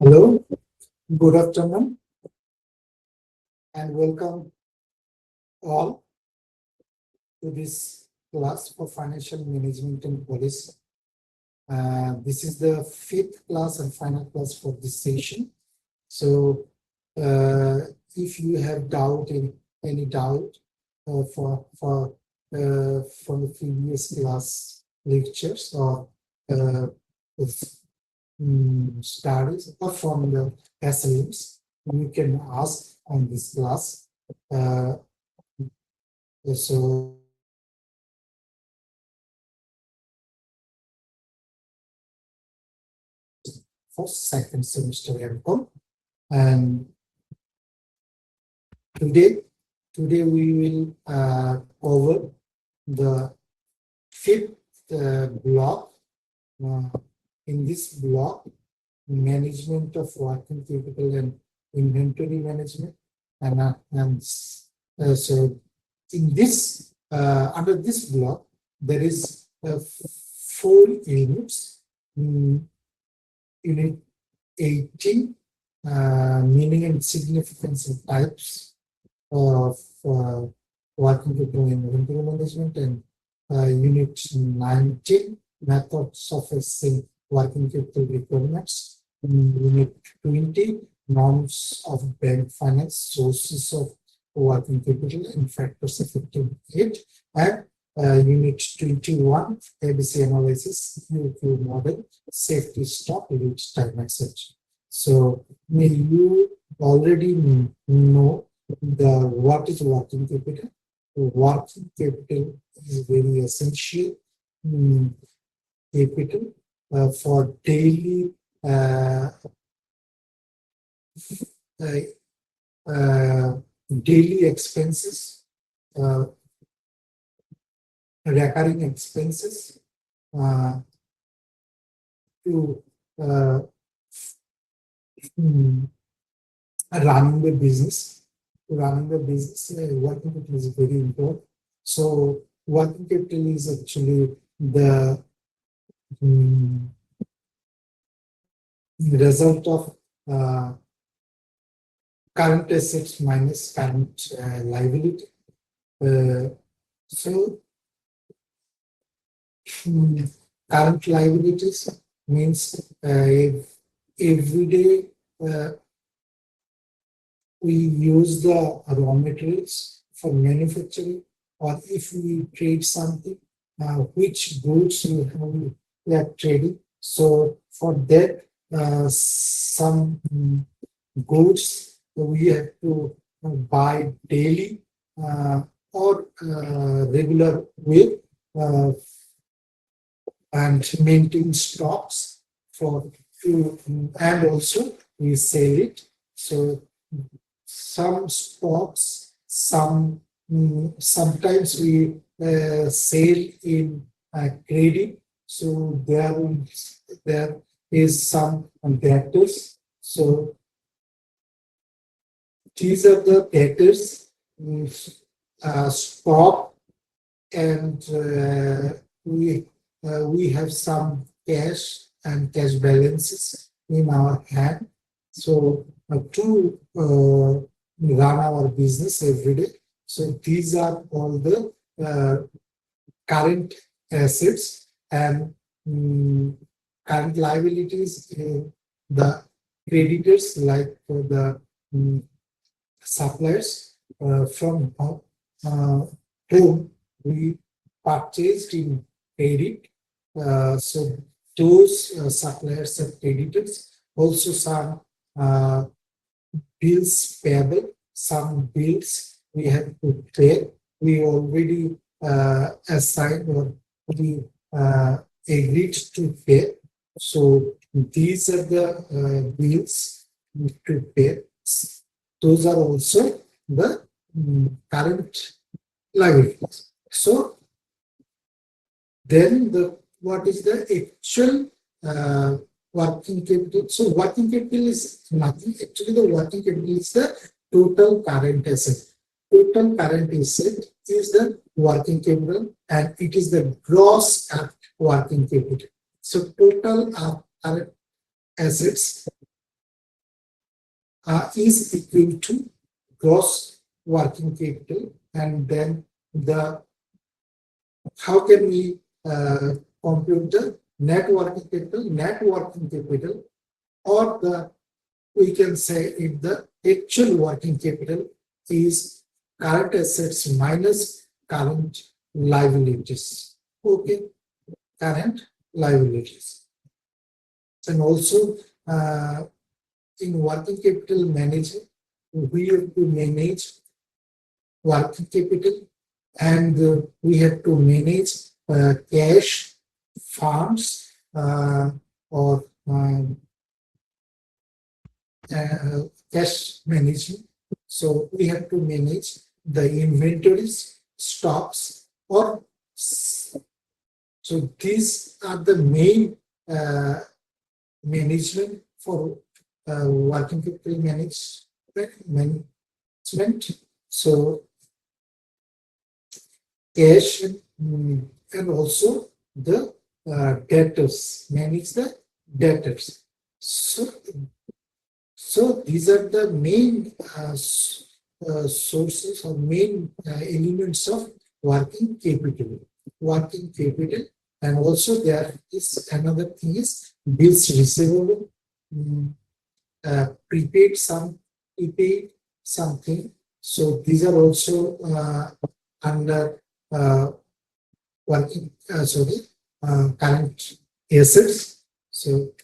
Hello, good afternoon, and welcome all to this class for financial management and policy. This is the fifth class and final class for this session. So, if you have any doubt from the previous class lectures or uh, studies or from the assignments, you can ask on this class. Uh, so for second semester MCOM, and today we will cover the fifth block. In this block, management of working capital and inventory management, and so in this under this block there is 4 units. Unit 18, meaning and significance and types of working capital and inventory management, and unit 19, methods of assessing working capital requirements. Unit 20, norms of bank finance, sources of working capital and factors affecting it, and unit 21, ABC analysis, UQ model, safety stock, lead time, etc. So you already know what is working capital. Working capital is very essential capital for daily daily expenses, recurring expenses, to running the business. Working capital is very important. So working capital is actually the result of current assets minus current liability. So current liabilities means every day we use the raw materials for manufacturing, or if we trade something, which goods we are trading. So for that, some goods we have to buy daily or regular way, and maintain stocks and also we sell it. So some stocks, sometimes we sell in credit. So there is some debtors. So these are the debtors, stock, and we have some cash and cash balances in our hand. So to run our business every day. So these are all the current assets, and current liabilities. The creditors, like the suppliers from whom we purchased in credit. So those suppliers and creditors. Also some bills payable, some bills we have to pay. We already assigned, or we agreed to pay. So these are the bills to pay. Those are also the current liabilities. So then what is the actual working capital? So working capital is nothing. Actually, the working capital is the total current asset. Total current asset is the working capital, and it is the gross working capital. So total current assets is equal to gross working capital, and then the how can we compute the net working capital? Net working capital, or the we can say if the actual working capital is current assets minus current liabilities. Okay, current liabilities. And also in working capital management, we have to manage working capital, and we have to manage cash, funds, or cash management. So we have to manage the inventories, stocks, or so these are the main management for working capital management. So cash and also the debtors, manage the debtors. So these are the main sources or main elements of working capital. Working capital, and also there is another thing is bills receivable, prepaid something. So these are also under working current assets. So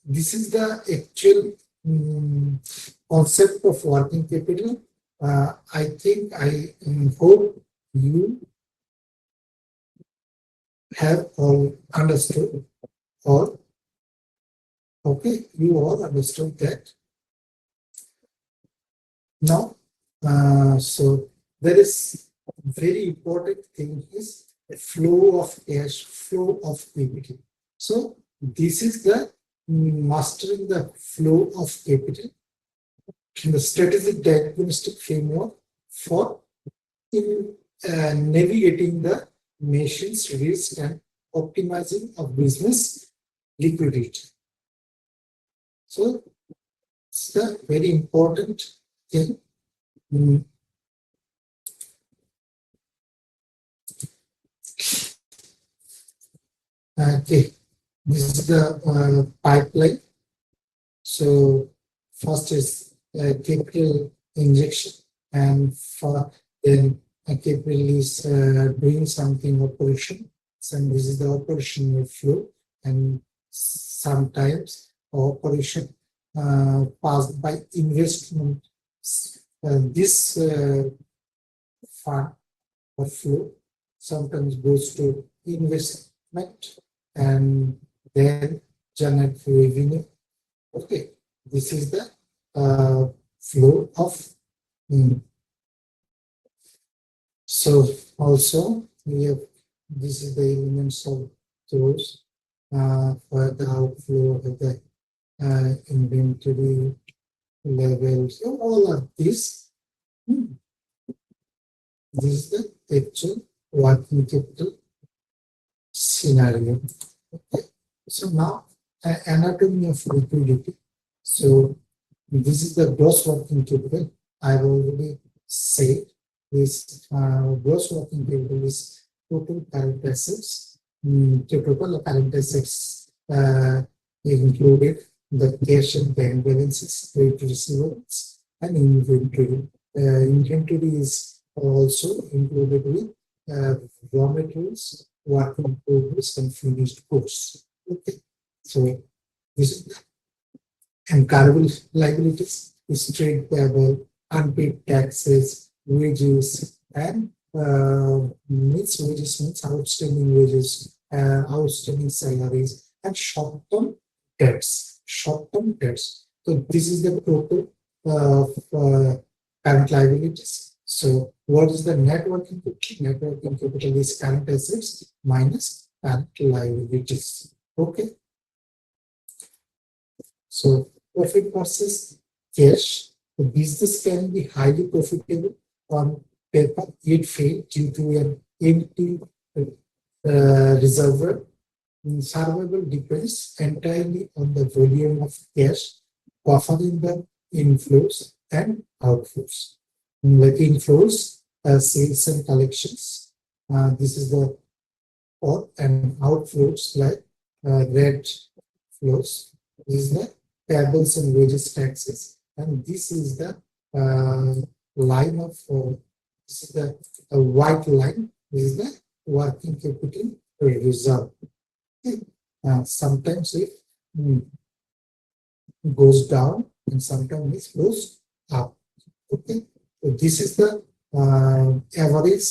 this is the actual concept of working capital. I think I hope you have all understood, or okay, you all understood that. Now, so there is very important thing is a flow of cash, flow of capital. So this is the mastering the flow of capital in the strategic diagnostic framework for navigating the nation's risk and optimizing of business liquidity. So it's a very important thing. Okay, this is the pipeline. So first is capital injection, and then capital is doing something operation. So this is the operational flow, and sometimes operation passed by investment. This fund or flow sometimes goes to investment and then generate revenue. Okay, this is the flow of. So also we have, this is the elements of those for the outflow of the inventory levels. So all of this. This is the actual working capital scenario. Okay. So now anatomy of liquidity. So this is the gross working capital. I've already said this gross working capital is total current assets. Total current assets included the cash and bank balances, trade receivables, and inventory. Inventory is also included with raw materials, work in progress, and finished goods. Okay, so this and current liabilities is trade payable, unpaid taxes, wages, and means outstanding wages, outstanding salaries, and short-term debts. Short-term debts. So this is the total current liabilities. So what is the net working capital? Net working capital is current assets minus current liabilities. Okay. So profit versus cash. The business can be highly profitable on paper, yet fail due to an empty reservoir Survival depends entirely on the volume of cash buffering the inflows and outflows. Like inflows, sales and collections. This is the or and outflows like red flows. This is the payables and wages taxes, and this is the line of this is the white line. This is the working capital reserve. Okay. Sometimes it mm, goes down and sometimes it goes up. Okay, so this is the average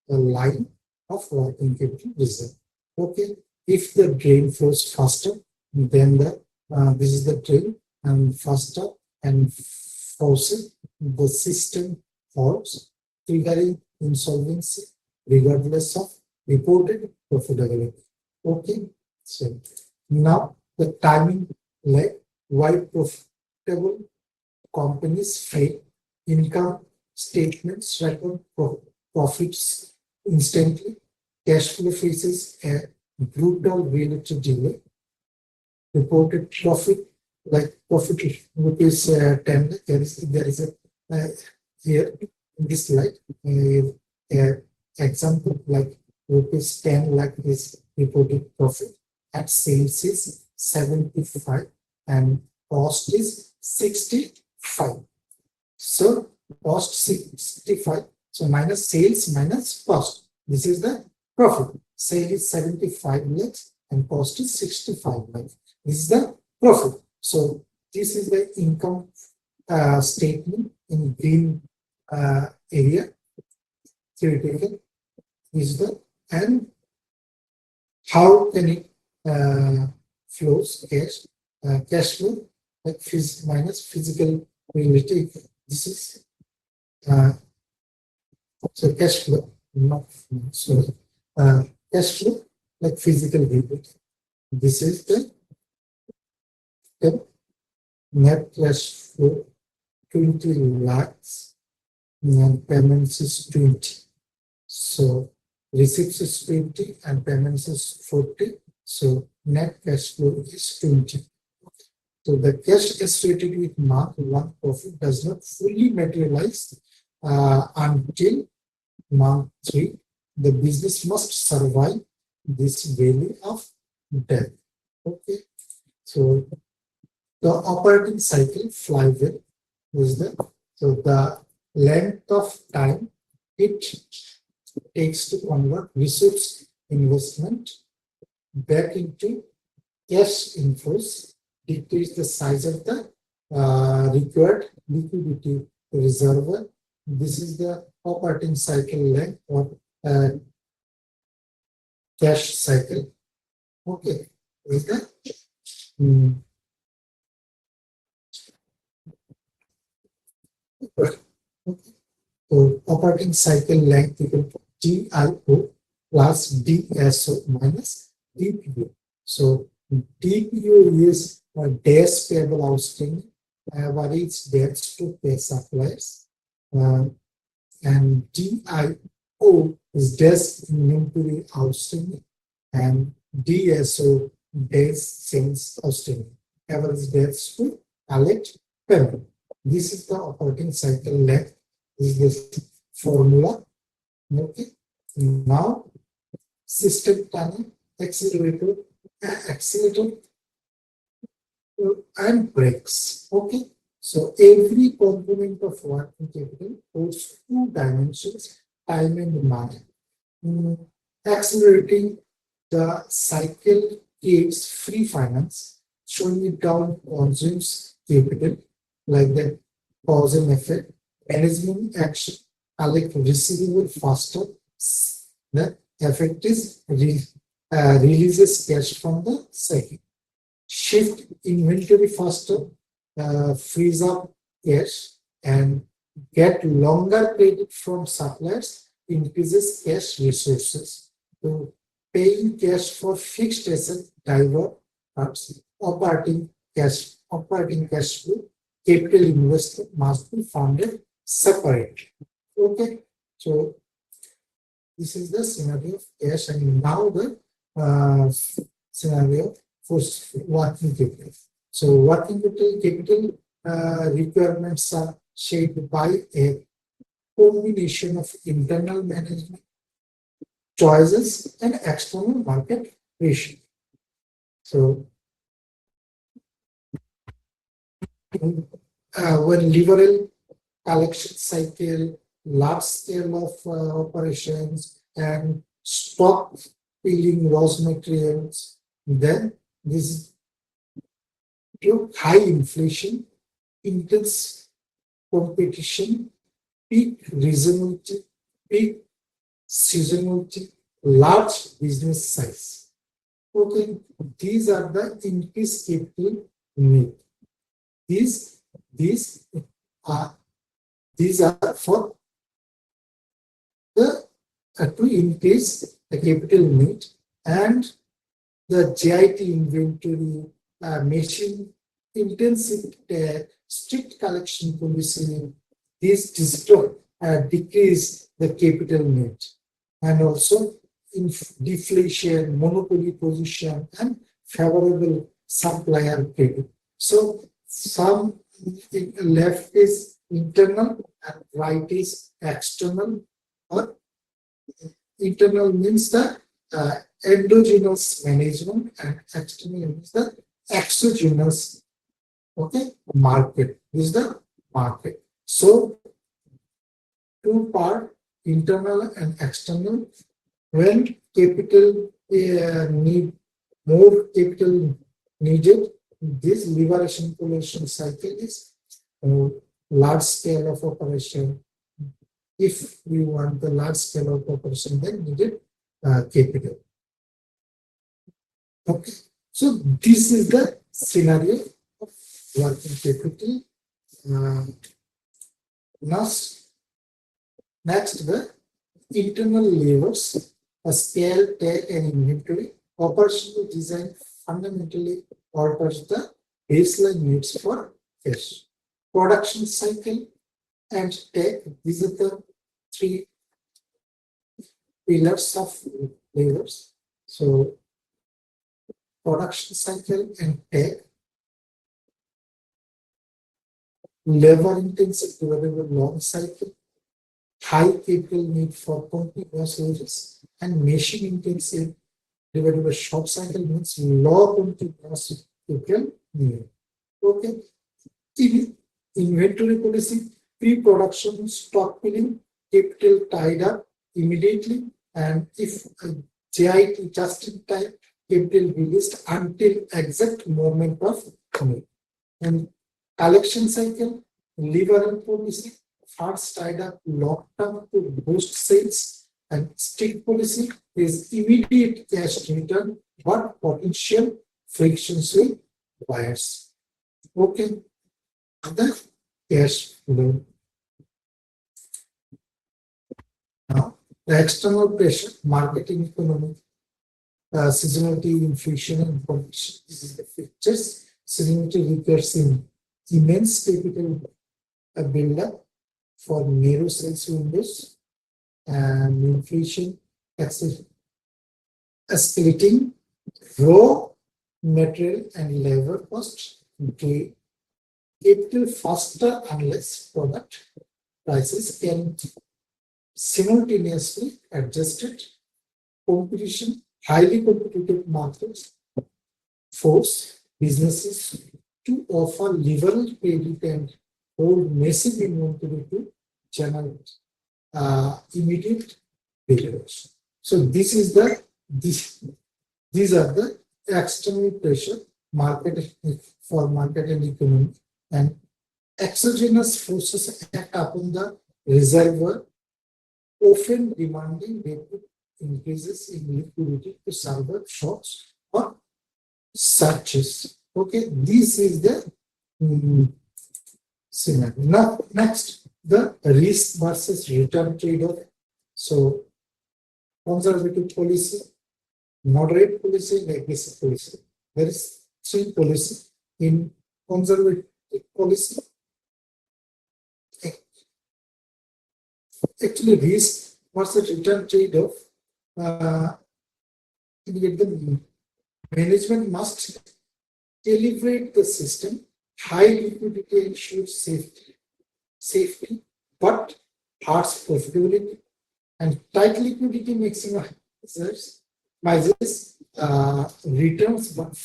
line of working capital reserve. Okay, if the drain flows faster, then the this is the drain and faster and forces the system falls, triggering insolvency regardless of reported profitability. Okay, so now the timing lag, why profitable companies fail. Income statements record profits instantly. Cash flow faces a brutal relative delay. Reported profit, like profit rupees 10 lakh. There is a here in this slide example like rupees 10 lakh is reported profit at sales is 75 and cost is 65. So cost 65. So minus sales minus cost. This is the profit. Sale is 75 lakhs and cost is 65 lakhs. This is the profit. So this is the income statement in green area. Theoretical is the and how can it flows cash flow like minus physical reality. This is so cash flow, not sorry, cash flow like physical reality. This is the net cash flow 20 lakhs and payments is 20. So receipts is 20 and payments is 40. So net cash flow is 20. So the cash associated with Mark 1 profit does not fully materialize until Mark 3. The business must survive this valley of death. Okay. So the operating cycle flywheel is the length of time it takes to convert resource investment back into cash inflows, decrease the size of the required liquidity reserve. This is the operating cycle length or cash cycle. Okay, is that? Okay. So operating cycle length equal to DIO plus DSO minus DPO. So DPO is days payable outstanding, average debts to pay suppliers, and DIO is days inventory outstanding, and DSO days sales outstanding, average debts to collect payment. This is the operating cycle length. This is the formula. Okay. Now, system planning, accelerator, and brakes. Okay. So every component of working capital holds two dimensions, time and money. Accelerating the cycle gives free finance, showing it down consumes capital, like the cause and effect. Management action, collect receivable faster. The effect is releases cash from the cycle. Shift inventory faster, frees up cash, and get longer credit from suppliers, increases cash resources. So paying cash for fixed asset divert operating cash flow. Capital investment must be funded separately. Okay, so this is the scenario of cash, and now the scenario for working capital. So working capital requirements are shaped by a combination of internal management choices and external market pressure. So when liberal collection cycle, large scale of operations, and stock peeling raw materials, then this is due to high inflation, intense competition, peak reasonability, peak seasonality, large business size. Okay, these are the increased capital need. These these are these are for the to increase the capital need and the JIT inventory, machine intensive strict collection policy. These decrease the capital need and also in deflation, monopoly position, and favorable supplier credit. So some left is internal and right is external, or internal means the endogenous management and external means the exogenous, okay, market. This is the market. So two part, internal and external. When capital need more capital needed, this liberation pollution cycle is large scale of operation. If we want the large scale of operation, then needed capital. Okay, so this is the scenario of working capital. Next, the internal levers, a scale, tech, and inventory. Operational design fundamentally alters the baseline needs for cash. Production cycle and tech, these are the three pillars of levers. So production cycle and tech, labor intensive divided by long cycle, high capital need for continuous uses, and machine intensive divided by short cycle means low continuous capital need. Okay. In inventory policy, pre-production stock filling, capital tied up immediately, and if JIT just in time, capital released until exact moment of need. And collection cycle, liberal policy, funds tied up locked up to boost sales, and strict policy is immediate cash return but potential frictions with buyers. Okay, the cash flow. Now, the external pressure, marketing economy, seasonality, inflation, and competition. This is the features. Seasonality recurs in immense capital build-up for narrow sales windows, and inflation escalating raw material and labor costs to capital faster unless product prices can simultaneously adjusted. Competition, highly competitive markets force businesses to offer liberal credit and hold massive inventory to generate immediate valuation. So this is the these are the external pressure market for market and economy, and exogenous forces act upon the reservoir, often demanding rapid increases in liquidity to survive shocks or surges. Okay, this is the scenario. Now, next, the risk versus return trade-off. So, conservative policy, moderate policy, aggressive policy. There is three policy in conservative policy. Actually, risk versus return trade-off. You get the Management must calibrate the system. High liquidity ensures safety, but hurts profitability, and tight liquidity maximizes returns but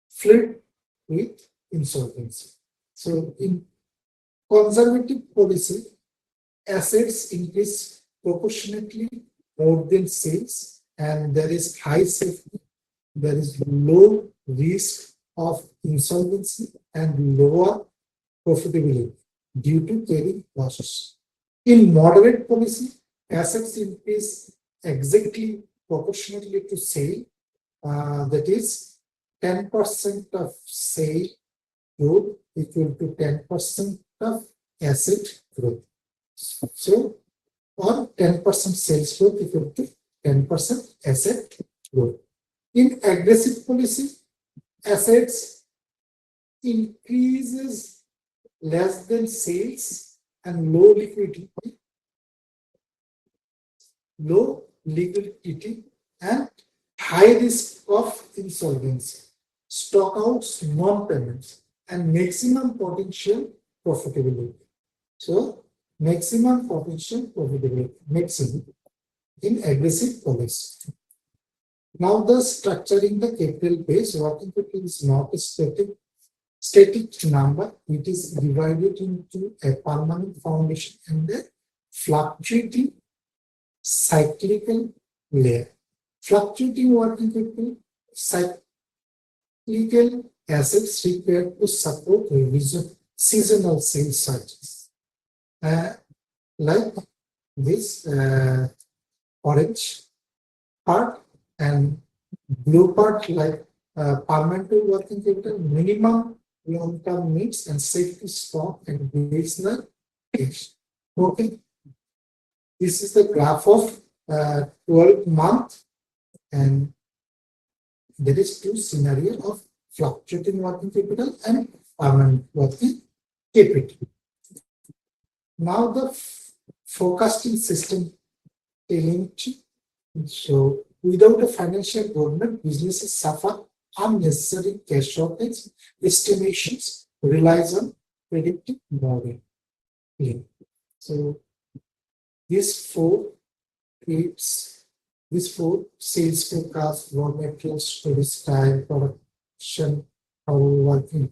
flirt with insolvency. So, in conservative policy, assets increase proportionately more than sales, and there is high safety, there is low risk of insolvency and lower profitability due to carrying costs. In moderate policy, assets increase exactly proportionately to sale, that is 10% of sale growth equal to 10% of asset growth. So, or 10% sales growth equal to 10% asset growth. In aggressive policy, assets increases less than sales and low liquidity and high risk of insolvency, stockouts, non-payments, and maximum potential profitability. So, maximum potential profitability, maximum in aggressive policy. Now, the structuring the capital base, working capital is not a static number. It is divided into a permanent foundation and a fluctuating cyclical layer. Fluctuating working capital, cyclical assets required to support seasonal sales surges. Like this orange part and blue part, like permanent working capital, minimum long-term needs and safety stock and baseline cash. Okay, this is the graph of 12-month, and there is two scenario of fluctuating working capital and permanent working capital. Now the forecasting system telemetry. So without a financial roadmap, businesses suffer unnecessary cash shortage. Estimations relies on predictive modeling. So these four sales forecast, raw materials, storage time, production, working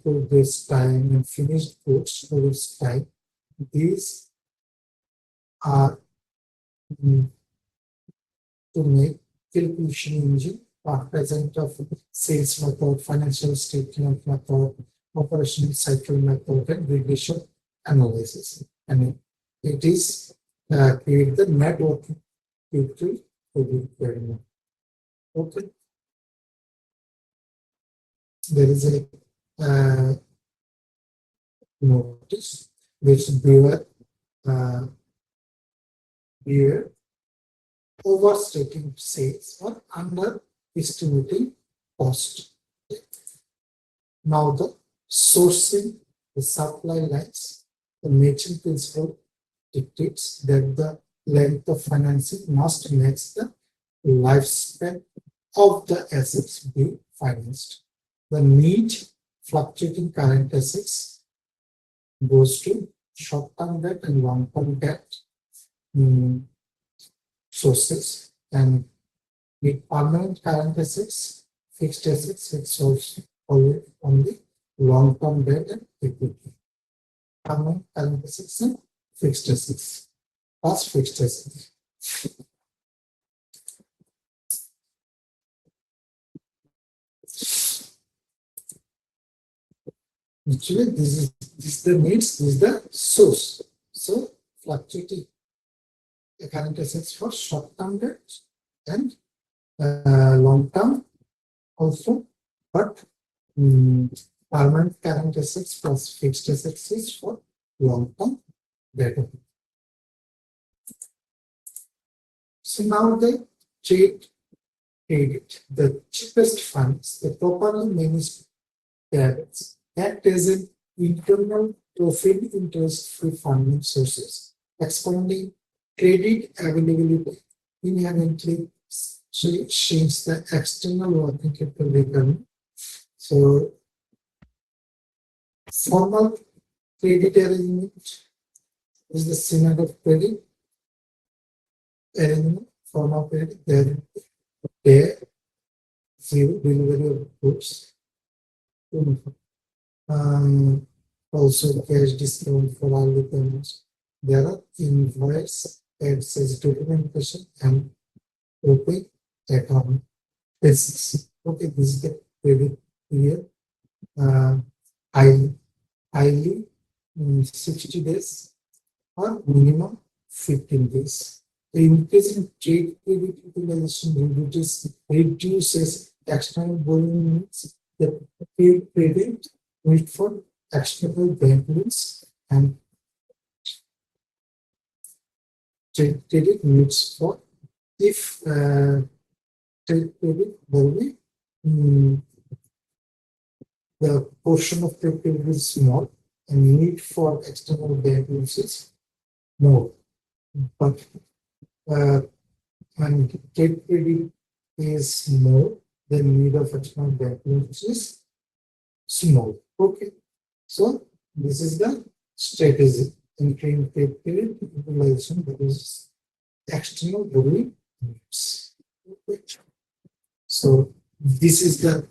progress time, and finished goods storage time. These are to make calculation engine are present of sales method, financial statement method, operational cycle method, and regression analysis. And it is create the networking capital requirement. Okay. There is a notice which beware overstating sales or underestimating cost. Now the sourcing, the supply lines, the matching principle dictates that the length of financing must match the lifespan of the assets being financed. The need fluctuating current assets goes to short-term debt and long-term debt sources, and with permanent current assets, fixed assets, it solves only long-term debt and equity. Permanent current assets and fixed assets. Plus fixed assets. Actually, this is the needs, this is the source. So fluctuating current assets for short-term debt and long-term also, but permanent current assets plus fixed assets is for long-term debt. So now the trade credit, the cheapest funds, the properly managed debts act as an internal profit interest-free funding sources, expanding credit availability inherently change the external working capital requirement. So formal credit arrangement is the synod of credit arrangement. Formal credit, then pay zero delivery of goods. Also cash discount for all the payments. There are invoice, access documentation, and open account basis. Okay, this is the credit period. Highly 60 days or minimum 15 days. The increase in trade credit utilization reduces external borrowing needs. The trade credit need for external bank loans and trade credit needs for if trade credit will be the portion of trade credit is small and need for external bank loans is more. But when trade credit is more, the need of external bank loans is small. Okay, so this is the strategy in trade credit utilization because external borrowing needs. Okay. So this is the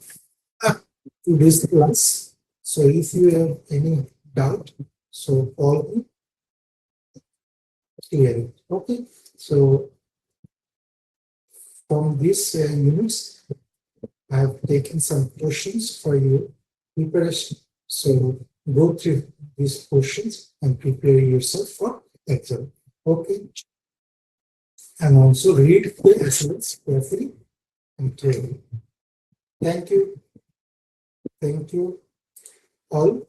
today's class. So if you have any doubt, so call me. Clear. Okay. So from these units, I have taken some questions for you preparation. So go through these questions and prepare yourself for exam. Okay. And also read the essays carefully and clearly. Thank you. Thank you all.